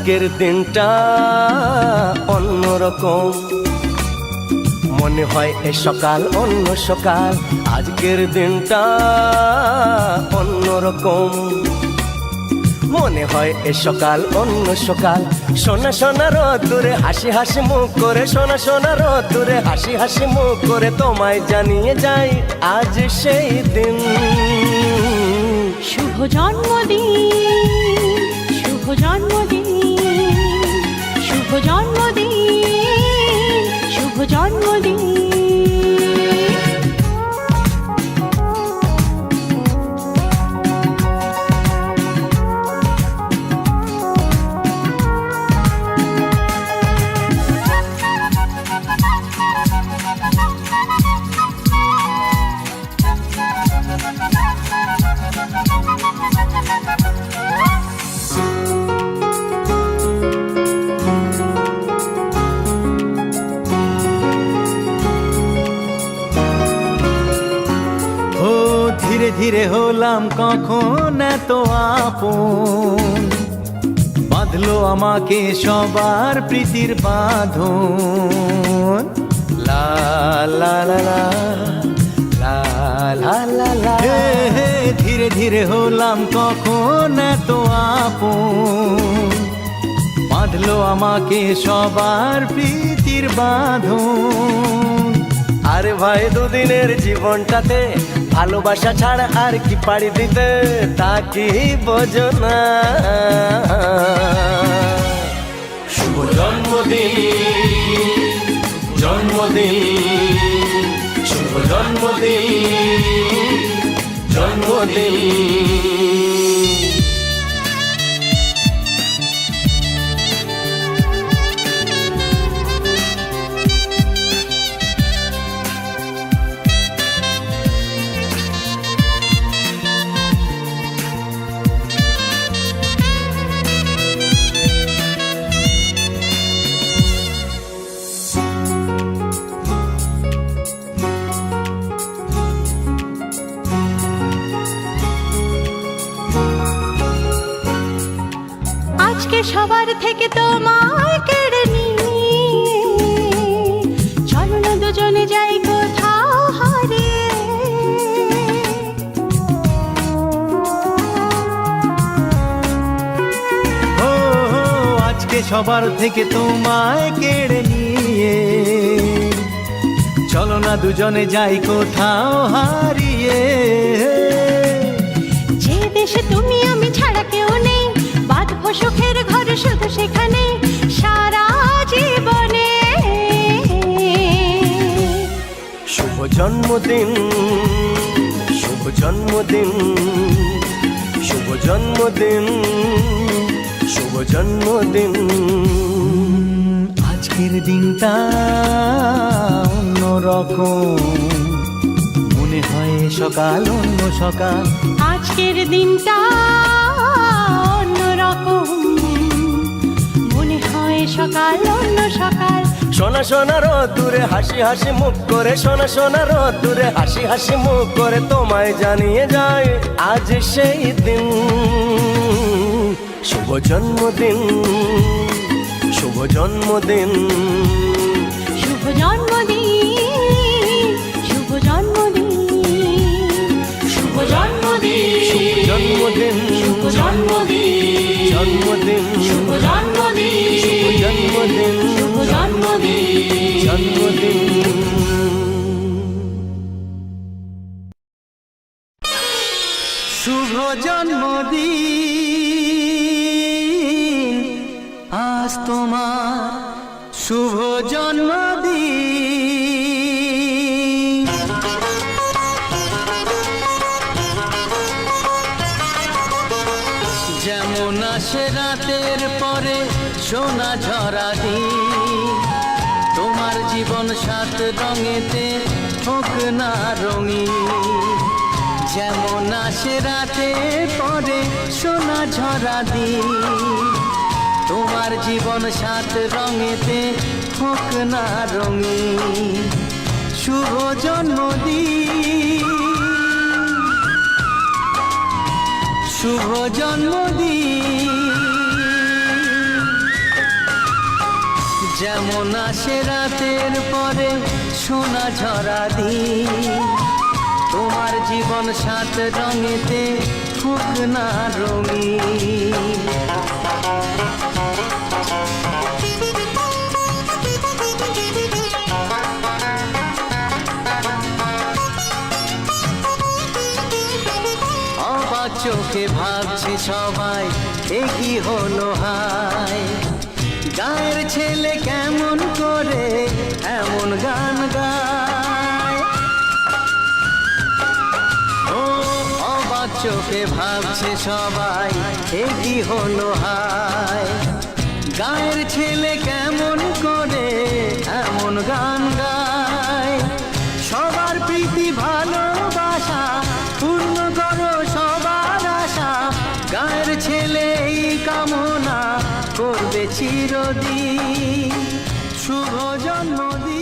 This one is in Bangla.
আজকের দিনটা অন্যরকম, মনে হয় এ সকাল অন্য সকাল। আজকের দিনটা অন্যরকম, মনে হয় এ সকাল অন্য সকাল। সোনা সোনা রোদ্দুরে হাসি হাসি মুখ করে, সোনা সোনা রোদ্দুরে হাসি হাসি মুখ করে তোমায় জানিয়ে যাই আজ সেই দিন। শুভ জন্মদিন, শুভ জন্মদিন, শুভ জন্মদিন, শুভ জন্মদিন। ধীরে ধীরে হলাম কখন এত আপন, বাঁধলো আমাকে সবার প্রীতির বাঁধন। লা লা লা লা লা লা লা লা। ধীরে ধীরে হলাম কখন এত আপন, বাঁধলো আমাকে সবার প্রীতির বাঁধন। আরে ভাই দুদিনের জীবনটাতে ভালোবাসা ছাড়া আর কি পাড়ি দিতে, তা কি বোঝো না? শুভ জন্মদিন, জন্মদিন, শুভ জন্মদিন, জন্মদিন। আজকে সবার থেকে তোমায় কেড়ে নিয়ে চলো না দুজনে যাই কোথাও হারিয়ে। ও আজকে সবার থেকে তোমায় কেড়ে নিয়ে চলো না দুজনে যাই কোথাও হারিয়ে। যে দেশে তুমি আমি ছাড়া কেউ নেই, বাঁধবো সুখের ঘর শুধু সেখানে সারা জীবনে। শুভ জন্মদিন, শুভ জন্মদিন, শুভ জন্মদিন, শুভ জন্মদিন। আজকের দিনটা অন্যরকম, মনে হয় সকাল অন্য সকাল। আজকের দিনটা অন্যরকম, মনে হয় সকাল অন্য সকাল। সোনা সোনা রোদ্দুরে হাসি হাসি মুখ করে, সোনা সোনা রোদ্দুরে হাসি হাসি মুখ করে তোমায় জানিয়ে যায় আজ সেই দিন। শুভ জন্মদিন, শুভ জন্মদিন, শুভ জন্মদিন, শুভ জন্মদিন, শুভ জন্মদিন, শুভ জন্মদিন, শুভ জন্মদিন, জন্মদিন, শুভ জন্মদিন, শুভ জন্মদিন, শুভ জন্মদিন, জন্মদিন। শুভ জন্মদিন আজ তোমার, শুভ জন্মদিন। যেমন আসে রাতের পরে সোনা ঝরা দিন, তোমার জীবন সাত রঙেতে হোক না রঙিন। যেমন আসে রাতে পরে সোনা ঝরা দিন, তোমার জীবন সাত রঙেতে হোক না রঙিন। শুভ জন্মদিন, শুভ জন্মদিন। যেমন আসে রাতের পরে সোনা ঝরা দিন, তোমার জীবন সাত রঙেতে হোক না রঙিন। অবাক চোখে ভাবছে সবাই এ কি হলো হায়, গায়ের ছেলে কেমন করে এমন গান গায়। ও অবাক চোখে ভাবছে সবাই এ কি হলো হায়, গায়ের ছেলে কেমন করে এমন গান গায়। সবার প্রীতি ভালোবাসা পূর্ণ করো সবার আশা, গায়ের ছেলে এই কামনা করবে চিরদিন। শুভ জন্মদিন।